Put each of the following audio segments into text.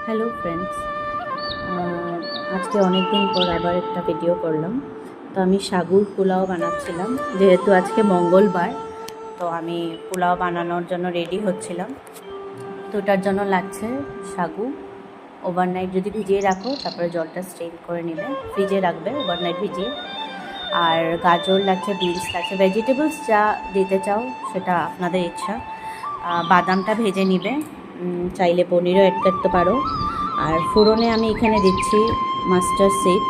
Hello friends, আজকে অনেক দিন পর আবার একটা ভিডিও করলাম। তো আমি সাগুর পোলাও বানাচ্ছিলাম, যেহেতু আজকে মঙ্গলবার। তো আমি পোলাও বানানোর জন্য রেডি হচ্ছিলাম। তো ওটার জন্য লাগছে সাগু। ওভারনাইট যদি ভিজিয়ে রাখো, তারপরে জলটা স্ট্রেন করে নেবে, ফ্রিজে রাখবে ওভারনাইট ভিজিয়ে। আর গাজর লাগছে, বিনস লাগছে, ভেজিটেবলস যা দিতে চাও সেটা আপনাদের ইচ্ছা। বাদামটা ভেজে নিবে, চাইলে পনিরও অ্যাড করতে পারো। আর ফোড়নে আমি এখানে দিচ্ছি মাস্টার্ড সিড।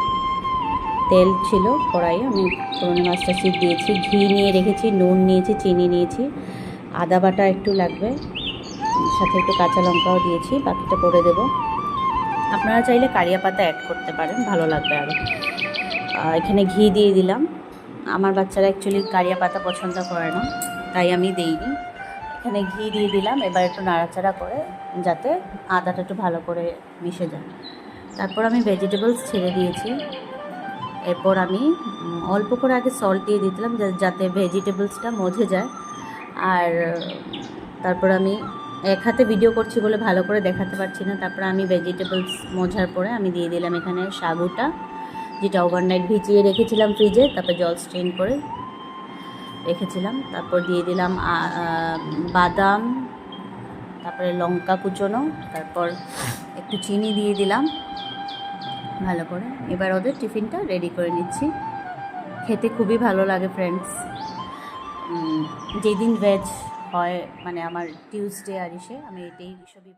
তেল ছিল কড়াইয়ে, আমি ফোড়নে মাস্টার্ড সিড দিয়েছি, ঘি নিয়ে রেখেছি, নুন নিয়েছি, চিনি নিয়েছি, আদা বাটা একটু লাগবে, সাথে একটু কাঁচা লঙ্কাও দিয়েছি, বাকিটা করে দেব। আপনারা চাইলে কারিয়া পাতা অ্যাড করতে পারেন, ভালো লাগবে আরও। এখানে ঘি দিয়ে দিলাম। আমার বাচ্চারা অ্যাকচুয়ালি কারিয়া পাতা পছন্দ করে না, তাই আমি দিইনি। এখানে ঘি দিয়ে দিলাম। এবার একটু নাড়াচাড়া করে যাতে আদাটা একটু ভালো করে মিশে যায়। তারপর আমি ভেজিটেবলস ছেড়ে দিয়েছি। এরপর আমি অল্প করে আগে সল্ট দিয়ে দিয়েছিলাম যাতে ভেজিটেবলসটা মজে যায়। আর তারপর আমি এক হাতে ভিডিও করছি বলে ভালো করে দেখাতে পারছি না। তারপর আমি ভেজিটেবলস মজার পরে আমি দিয়ে দিলাম এখানে সাগুটা, যেটা ওভারনাইট ভিজিয়ে রেখেছিলাম ফ্রিজে, তারপর জল স্ট্রেন করে রেখেছিলাম। তারপর দিয়ে দিলাম বাদাম, তারপরে লঙ্কা কুচোনো, তারপর একটু চিনি দিয়ে দিলাম ভালো করে। এবার ওদের টিফিনটা রেডি করে নিচ্ছি। খেতে খুবই ভালো লাগে ফ্রেন্ডস। যেদিন ভেজ হয়, মানে আমার টিউসডে আর ইসে, আমি এটাই সবই